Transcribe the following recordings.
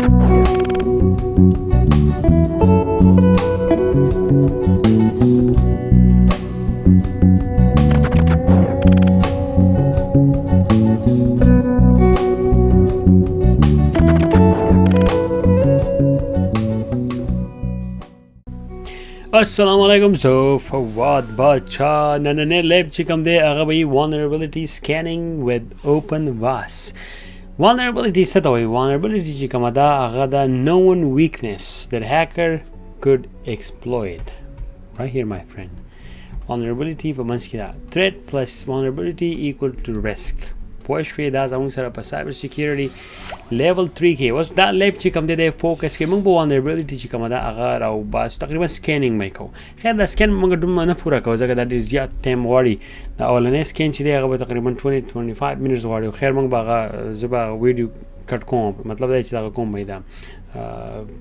السلام علیکم. So فواد بادشاہ نننې لیب چې کوم دی هغه به vulnerability scanning with OpenVAS. Vulnerability څه ته وایي؟ Vulnerability چې کومه ده هغه ده known weakness that hacker could exploit. Right here my friend. Vulnerability په منځ کې ده threat plus vulnerability equal to risk. پوه شوې دا زموږ سره په سایبر سیکیورټي لیول 3 کې اوس دا لیب چې کوم دی د فوکس کې موږ په vulnerability چې کومه ده هغه راوباسو تقریبا سکینینګ به یې کوو. خیر دا سکین موږ دومره نه پوره کوو ځکه دا ډېر زیات ټایم غواړي. دا اولنی سکین چې دی هغه به تقریبا 20-25 منټس غواړي. خیر موږ به هغه زه به ویډیو کټ کوم، مطلب دا چې دغه کوم به دا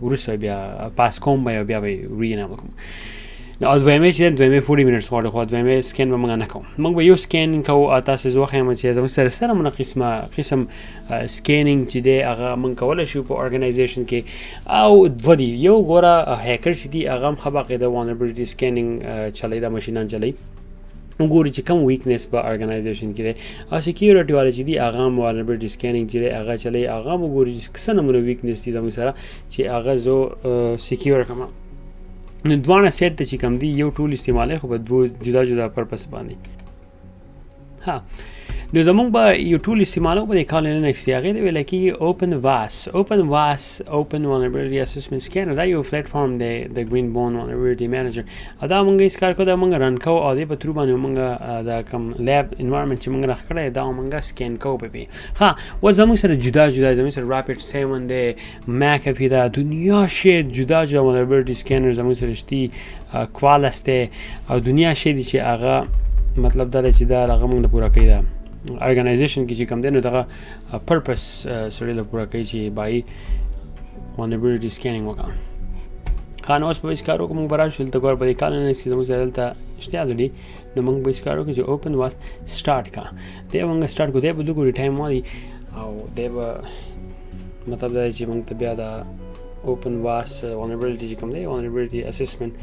وروسته بیا پاس کوم به بیا به ریانیبل کوم. او دویمه چې دویمه 40 منټس غواړي خو دویمه سکین به موږ نه کوو. موږ به یو سکین کوو تاسو زه وښیم چې زموږ سره موږ قسم سکینینګ چې دی هغه موږ کولی شو په ارګنایزیشن کې او دوه دي. یو ګوره هیکر چې دي هغه هم ښه باقاعده vulnerability scanning چلی دا ماشینان چلی وګوري چې کوم ویکنس په ارګنایزیشن کې دی او سکیورټي والے چې دي هغه هم vulnerability scanning چې دی هغه چلی هغه هم وګوري چې څه نمونه ویکنس دي زموږ سره چې هغه زه سکیور کړم. نو دوانه سیټ ته چې کوم دي یو ټول استعمالوي خو په دوه جدا جدا پرپس باندې. ها نو زمونږ به یو ټول استعمالوو په دې کال لینکس دی هغې ته ویلی کېږي OpenVAS. OpenVAS Open Vulnerability Assessment Scanner دا یو پلیټفارم دی د ګرین بون vulnerability manager او دا مونږ هېڅ کار کوو دا مونږ رن کوو او دې په ترو باندې مونږ دا کوم لیب انوایرمنټ چې مونږ راښ کړی دا مونږ سکین کوو په پې. ها اوس زموږ سره جدا جدا زموږ سره rapid 7 دی McAfee دا دنیا شی جدا جدا vulnerability scanner زموږ سره شتي کوالس دی او دنیا شی دی چې هغه مطلب دا دی چې دا هغه مونږ نه پوره کوي دا ارګنایزیشن کې چې کوم دی نو دغه پرپس سړی له پوره کوي چې بای vulnerability scanning وکړه. ښه نو اوس به هېڅ کار وکړو موږ به راشو دلته ګوره په دې کال لینکس کې زموږ سره دلته شته الرېډي نو موږ به هېڅ کار وکړو چې OpenVAS سټارټ کړه. دی به موږ سټارټ کړو دی به وګوري ټایم والي او دی به مطلب دا دی چې موږ ته بیا د OpenVAS vulnerability چې کوم دی vulnerability assessment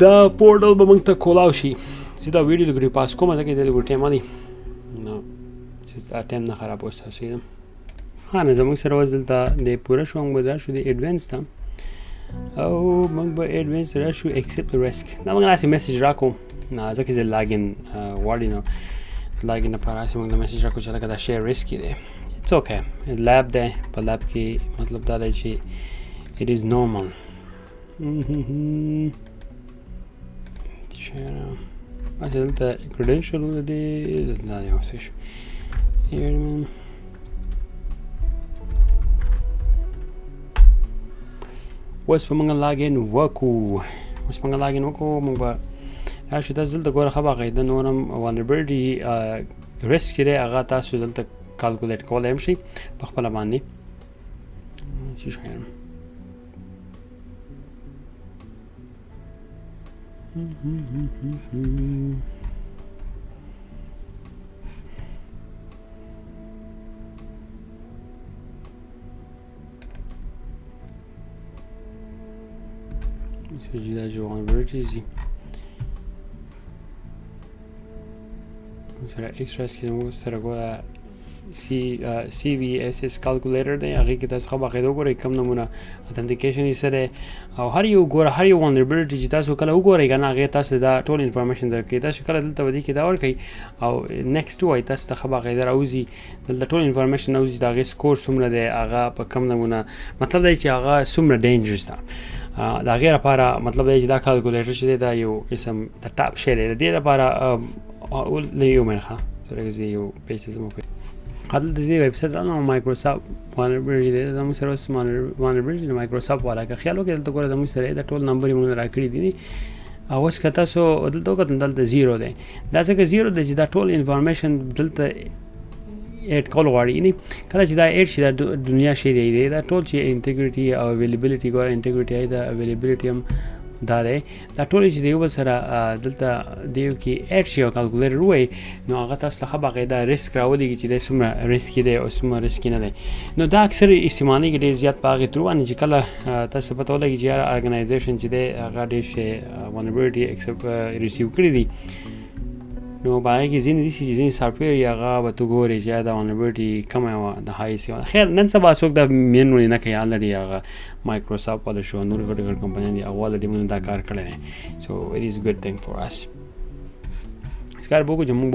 دا پورټل به موږ ته کولاو شي. سیدا ویډیو لګري پاس کومه ځکه د لګور ټایم دی نو چې دا ټایم نه خراب اوس تاسو ها نه زموږ سره اوس دلته د پوره شو موږ راشو د ایډوانس ته او موږ به ایډوانس راشو ایکسپټ ریسک دا موږ داسې میسج راکو نه ځکه چې لاګین غواړي نو لاګین لپاره چې موږ میسج راکو چې لکه دا شیر ریسک دی اټس اوکے لیب دی په لیب کې مطلب دا دی چې اټ از نورمال اچھا دلته کریډنشل دی دلته یو څه شو اوس به موږ لاګین وکړو موږ به راشو تاسو دلته ګوره ښه باقاعده نور هم vulnerability risk چې دی هغه تاسو دلته کالکولیټ کولی هم شئ په خپله باندې څه شیان جدا جو vulnerabilities دي سره ایکستراس کې موږ سره ګوره CVSS calculator دی هغې کې تاسو ښه باقاعده وګورئ کوم نمونه authentication یې څه دی او هر یو vulnerability چې تاسو کله وګورئ که نه هغې تاسو دا ټول انفارمیشن درکوي. تاسو کله دلته په دې کې دا ورکوئ او نیکسټ ووایي تاسو ته ښه باقاعده راوځي دلته ټول انفارمیشن راوځي د هغې سکور څومره دی هغه په کم نمونه مطلب دی چې هغه څومره ډینجرس ده د هغې لپاره مطلب دی چې دا کالکولیټر چې دی دا یو قسم د ټاپ شی دی د دې لپاره یو منټ ښه سره زه یو پیج ته ځم دلته زه ویب سایټ رانه مایکروسافټ vulnerability دی زموږ سره اوس vulnerability د مایکروسافټ والا که خیال وکړئ دلته ګوره زموږ سره دا ټول نمبر یې موږ راکړي دي او اوس که تاسو دلته وکتل دلته 0 دی دا ځکه 0 دی چې دا ټول انفارمیشن دلته ایډ کول غواړي یعنې کله چې دا ایډ شي دا دنیا شی دی دا ټول چې انټیګریټي او اویلیبلیټي ګوره انټیګریټي دا اویلیبلیټي هم دا دی دا ټول چې د یو بل سره دلته د یو کې اډ شي او کالکولیټر ووایي نو هغه تاسو ته ښه باقاعده ریسک راولېږي چې دی څومره ریسکي دی او څومره ریسکي نه دی نو دا اکثر استعمالېږي ډېر زیات په هغې تر باندې چې کله تاسو ته پته ولګي چې یاره ارګنایزیشن چې دی هغه ډېر شی vulnerability ریسیو کړي دي نو په هغې کې ځینې داسې چې ځینې سافټویر یې هغه به ته ګورې چې دا vulnerability کمه وه د هایسټ وه خیر نن سبا څوک دا مین ولې نه کوي الرېډي هغه مایکروسافټ والا شو نور ګډ ګډ کمپنیان دي هغه الرېډي موږ دا کار کړی دی سو اټ از ګډ تھنګ فار اس ښکار به وکړو چې موږ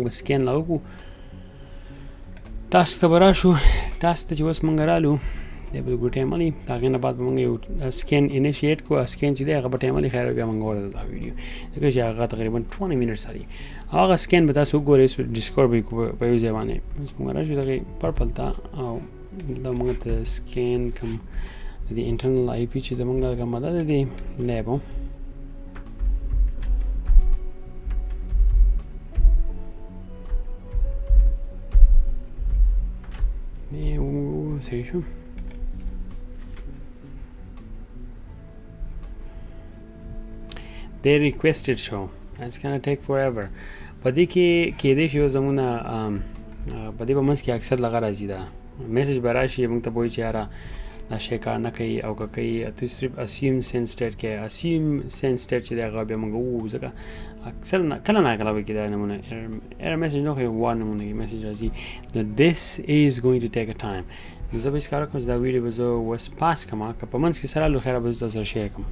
به سکین لا وکړو تاسو ته به راشو تاسو ته چې اوس موږ رالو دی به ګو ټایملی د هغې نه بعد به موږ یو سکین انیشیټ کړو سکین چې دی هغه به ټایملی خیر بیا موږ ورته دا ویډیو ځکه چې هغه تقریبا 20 منټس لري هغه سکین به تاسو وګورئ ډسکورډ به په یو ځای باندې اوس موږ راشو دغې پرپل ته او دا موږ ته سکین کوم د انټرنل آی پی چې زموږ کومه ده د دې لیب صحیح شو they requested show it's gonna take forever په دې کې کېدای شي زمونه په دې په منځ کې اکثر لغه راځي دا میسج به راشي موږ ته به وایي چې یاره دا شی کار نه کوي او که کوي ته صرف اسیوم سینس سټیټ کې اسیوم سینس سټیټ چې دی هغه بیا موږ ووایو ځکه اکثر کله ناکله به کې دا نمونه ایرر میسج نه کوي وار نمونه کې میسج راځي نو this is going to take a time زه به هېڅ کار وکړم چې دا ویډیو به زه اوس پاس کړم که په منځ کې سره لو خیره به زه تاسو سره شیر کړم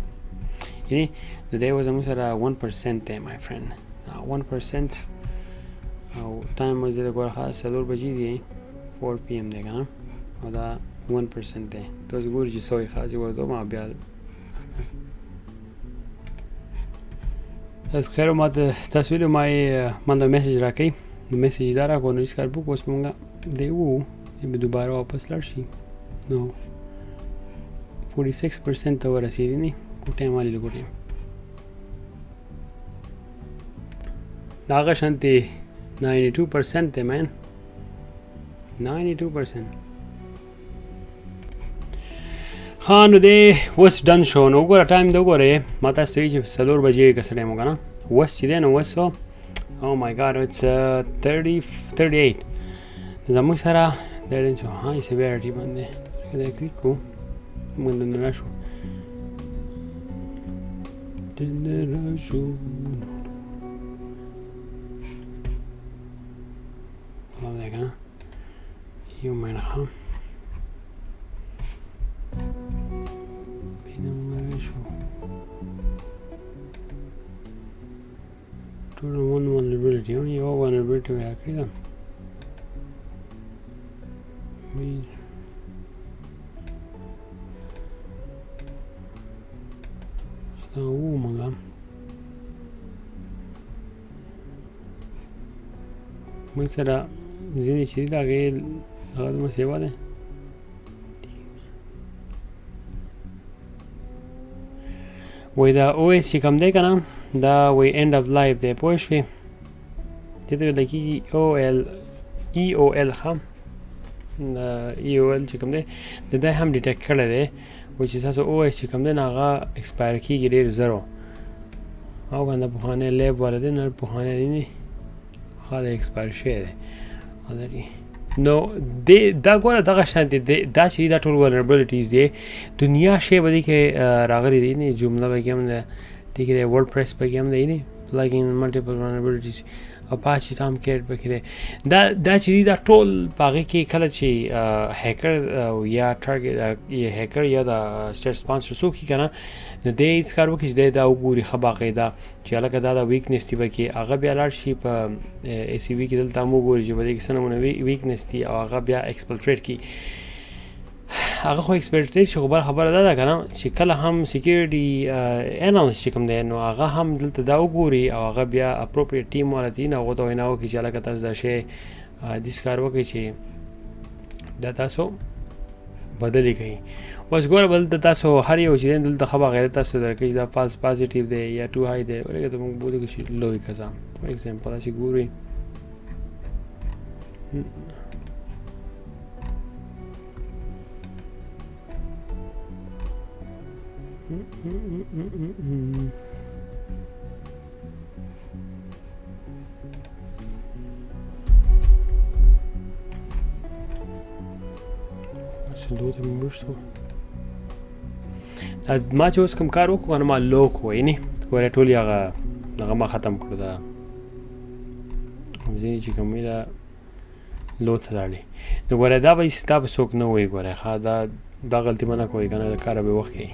یعنې د دی به زموږ سره 1% دی my friend 1% او ټایم به زه د ګوره ښه 4 بجې دي 4 PM دی که نه او دا 1% دی تاسو ګورئ چې څه وایي ښه زه ورته ووایم بیا تاسو خیر ما ته تاسو ویلو ما ته میسج راکوئ نو میسج دا راکړو نو هېڅ کار به وکړو اوس به موږ دی ووایو به دوباره واپس لاړ شي نو 46% ته ورسېدي نه کوم ټایم والي لږ ټایم د هغه شانتې 92% دی مین 92% ښه نو دی اوس ډن شو نو وګوره ټایم د وګورئ ما تاسو ته وایي چې 4 بجې که څه ټایم وکړه نه اوس چې دی نو اوس oh my god it's 38 زموږ سره دا شو ها سیویریټي باندې دا کلیک کوو موږ دننه راشو او دی که نه یو منټ ښه بینه موږ راشو ټول one vulnerability یوه vulnerability مې راکړې ده دا ومږه موږ سره ځینې چې دي د هغې هغه دومره سیوا دی وایي دا او ایس چې کوم دی که نه دا وایي end of life دی پوه شوې دې ته ویل کېږي EOL ښه د EOL چې کوم دی د دا هم ډیټیکټ کړی دی و چې ستاسو او ایس چې کوم دی نو هغه ایکسپایر کېږي ډېر زر او که نه پخوانی لیب والا دی نه پخوانی دی نه ښه دی ایکسپایر شوی دی نو دا ګوره دغه شان دی دا چې دا ټول vulnerabilities دی دنیا شی به دې کې راغلی دی نه جمله به کې هم ده دې کې دی ورډ پریس به کې هم دی نه plugin multiple vulnerabilities Apache Tomcat پکې دی دا چې دی دا ټول په هغې کې کله چې هیکر یا ټارګټ یا هیکر یا د سټیټ سپانسر څوک یې که نه نو دی هېڅ کار وکړي چې دی دا وګوري ښه باقاعده چې هلکه دا ویکنس دي پکې هغه بیا لاړ شي په ای سی وي کې دلته هم وګوري چې په دې کې څه نمونه ویکنس دي او هغه بیا ایکسپلټریټ کړي هغه خو ایکسپلټریټ شي خو بل خبره دا ده که نه چې کله هم سیکیورټي انالست چې کوم دی نو هغه هم دلته دا وګوري او هغه بیا اپروپریټ ټیم والا دي نو هغو ته وینا وکړي چې هلکه تاسو دا شی داسې کار وکړئ چې دا تاسو بدل یې کوي اوس ګوره به دلته تاسو هر یو چې دی دلته ښه باقاعده تاسو درکوي چې دا فالس پازیټیو دی یا ټو های دی ولکه ته موږ بولو چې لوی کزا فار ایگزامپل داسې ګورئ سلوت مشتو ما چې اوس کوم کار وکړو نو ما لوک وای نه ګوره ټول هغه ما ختم کړو دا ځینې چې کوم دا لوت راړي نو ګوره دا به څوک نه وایي ګوره ښه دا غلطي به نه کوئ که نه د کاره به وخت کوي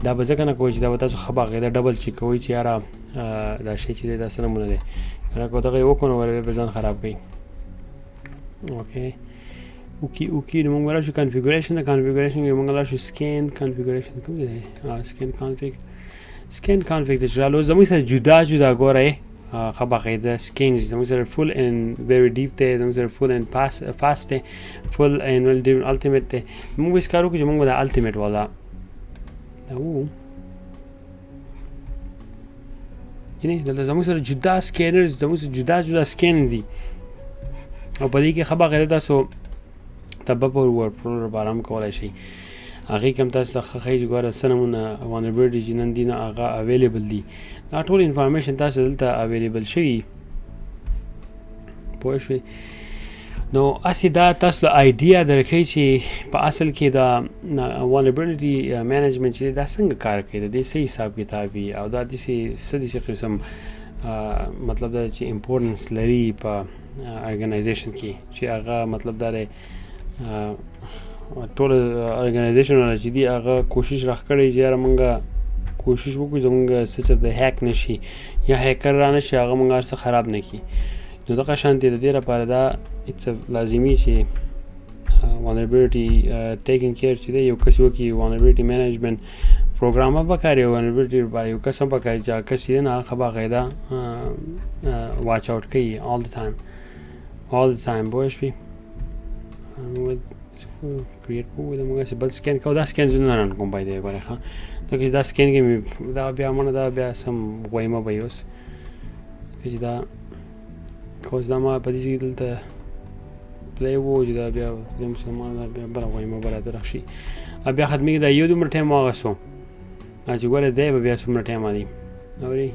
دا به ځکه نه کوئ چې دا به تاسو ښه باقاعده ډبل چیک کوئ چې یاره دا شی چې دی دا څه نمونه دی که نه که دغه یې وکړو نو ګوره به ځان خراب کوي اوکې اوکې نو موږ به راشو کنفیګوریشن د کنفیګوریشن کې موږ راشو سکین کنفیګوریشن کوم دی سکین کنفیګ د چې رالو زموږ سره جدا ګوره ښه باقاعده سکینز زموږ سره فل اینډ ویری ډیپ دی زموږ سره فل اینډ فاسټ دی فل اینډ ویل ډیپ الټیمیټ دی موږ به کار وکړو چې موږ به د الټیمیټ والا یعنې دلته زموږ سره جدا سکینرز زموږ سره جدا سکین دي او په دې کې ښه باقاعده تاسو developer لپاره هم کولی شئ هغې کې هم تاسو ته ښه ښیي چې ګوره څه نمونه vulnerabilities چې نن دي نه هغه اویلیبل دي دا ټول انفارمیشن تاسو دلته اویلیبل شوي پوه شوې نو هسې دا تاسو ته آیډیا درکوي چې په اصل کې دا vulnerability management چې دا څنګه کار کوي د دې څه حساب کتاب وي او دا داسې څه داسې قسم مطلب دا چې امپورټنس لري په ارګنایزیشن کې چې هغه مطلب دا دی ټول ارګنایزیشن والا چې دي هغه کوشش راکړی چې یاره مونږ کوشش وکړو زمونږ څه چېرته هیک نه شي یا هیکر را نه شي هغه مونږ هر څه خراب نه کړي نو دغه شانتې د دې لپاره دا لازمي چې vulnerability taking care چې دی یو کس وکړي vulnerability management پروګرام هم پکار یو vulnerability لپاره یو کس هم پکار چې هغه کس چې دی نه هغه باقاعده واچ اوټ کوي all the time پوه شوې کریټ کوو د موږ بل سکین کوو دا سکین زه نه رن کوم باید ګوره ښه ځکه چې دا سکین کې مې دا بیا مړه دا بیا سم وایمه به اوس چې دا اوس دا ما په دې کې دلته پلی و چې دا بیا د مسلمان دا بیا بله وایمه به راته راشي بیا ختمېږي دا یو دومره ټایم واغستو چې ګوره دی به بیا څومره ټایم دی اورې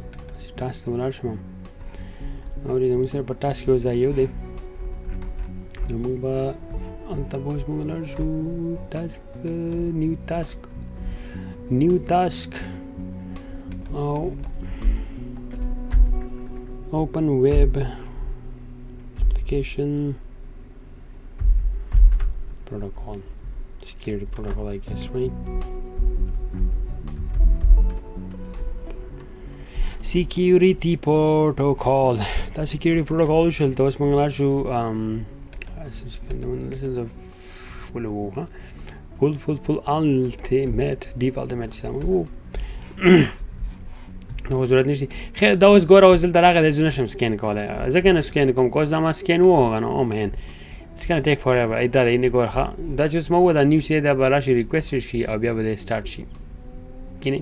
ټاسک ته ولاړ شم اورې زموږ سره په ټاسک کې اوس دا یو دی نو موږ به انت باش موږ لاړ شو ټاسک نیو ټاسک او اوپن ویب اپلیکیشن protocol security protocol I guess right security protocol دا security protocol شل ته اوس موږ لاړ شو this is a full ultimate deep ultimate نو ضرورت نشته خیر دا اوس ګوره اوس دلته راغی زه نشم سکین کولی ځکه نه سکین کوم کوز دا ما سکین ووهه نو او مین it's gonna take forever دا دی نه ګوره ښه دا چې اوس ما وویل دا نیو چې دا به راشي ریکویسټ شي او بیا به دی سټارټ شي کینې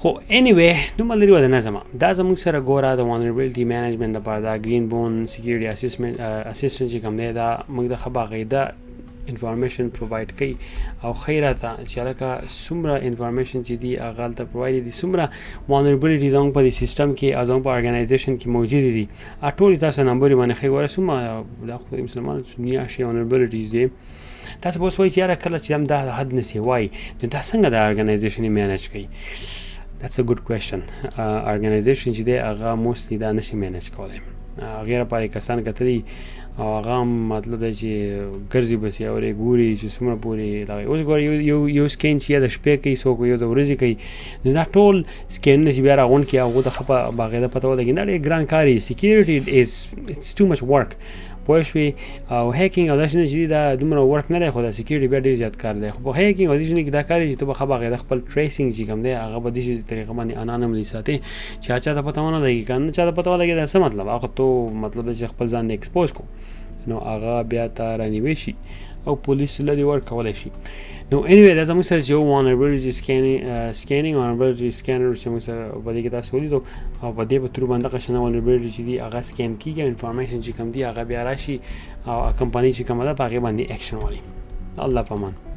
خو anyway دومره لري وه د نظمه دا زموږ سره ګوره د vulnerability management لپاره دا green bone security assistant چې کوم دی دا موږ د ښه باقاعده انفارمیشن پرووایډ کوي او ښایي راته چې هلکه څومره انفارمیشن چې دي هغه هلته پرووایډ دي څومره vulnerabilities زموږ په دې سیسټم کې او زموږ په ارګنایزیشن کې موجودې دي ټول یې تاسو نمبر یې باندې ښایي ګوره څومره دا خو د مسلمانو میاشتې vulnerabilities دي تاسو به اوس وایي چې یاره کله چې هم دا حد نسي وایي نو دا څنګه د ارګنایزیشن یې مینج کوي That's a good question. Organization چې دی هغه موستلی دا نشي مینج کولی هغې لپاره کسان کتلي او هغه هم مطلب دی چې ګرځي بسې اورې ګوري چې څومره پورې دغه اوس ګوره یو سکین چې یا د شپې کوي څوک یو د ورځې کوي نو دا ټول سکینونه چې بیا راغونډ کړي هغو ته ښه باقاعده پته ولګي دا ډېر ګران کار دی سیکیورټي it's too much work پوه شوې او هیکینګ او داسې نه چې دا دومره ورک نه دی خو دا سیکیورټي بیا ډېر زیات کار دی خو په هیکینګ او داسې نه کې دا کار دی چې ته به ښه باقاعده خپل ټریسینګ چې کوم دی هغه به داسې طریقه باندې انانیملی ساتې چې هر چا ته پته ونه لګي که نه چا ته پته ولګي دا څه مطلب هغه تو مطلب دی چې خپل ځان نه ایکسپوز کړو نو هغه بیا ته رانیوی شي او پولیس له دې ورکولی شي نو anyway دا زموږ سره چې یو vulnerability scanning vulnerability scanner چې موږ سره په دې کې تاسو ولیدو او په دې په ترو باندې دغه شانه vulnerability چې دي هغه سکین کېږي او انفارمیشن چې کوم دي هغه بیا راشي او کمپنۍ چې کومه ده په هغې باندې ایکشن والي الله په امان